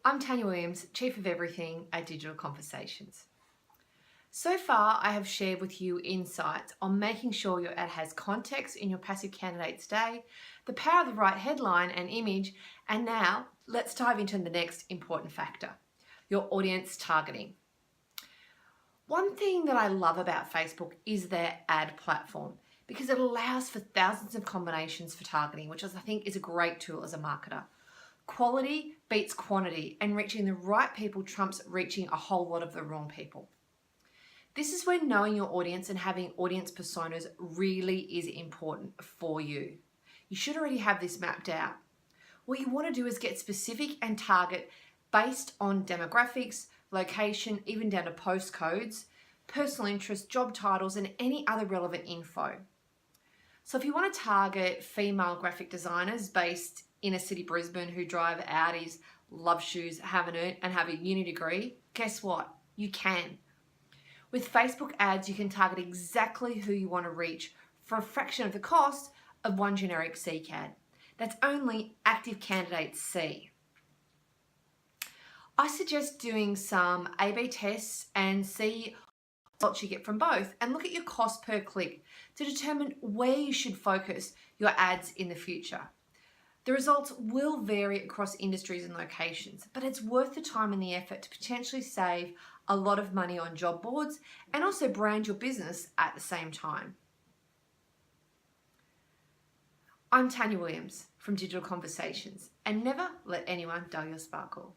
I'm Tanya Williams, Chief of Everything at Digital Conversations. So far, I have shared with you insights on making sure your ad has context in your passive candidate's day, the power of the right headline and image, and now let's dive into the next important factor, your audience targeting. One thing that I love about Facebook is their ad platform because it allows for thousands of combinations for targeting, which I think is a great tool as a marketer. Quality beats quantity, and reaching the right people trumps reaching a whole lot of the wrong people. This is where knowing your audience and having audience personas really is important for you. You should already have this mapped out. What you want to do is get specific and target based on demographics, location, even down to postcodes, personal interests, job titles, and any other relevant info. So if you want to target female graphic designers based inner city Brisbane who drive Audis, love shoes, and have a uni degree, guess what? You can. With Facebook ads, you can target exactly who you want to reach for a fraction of the cost of one generic CCAD. That's only active candidates see. I suggest doing some A/B tests and see what you get from both, and look at your cost per click to determine where you should focus your ads in the future. The results will vary across industries and locations, but it's worth the time and the effort to potentially save a lot of money on job boards and also brand your business at the same time. I'm Tanya Williams from Digital Conversations, and never let anyone dull your sparkle.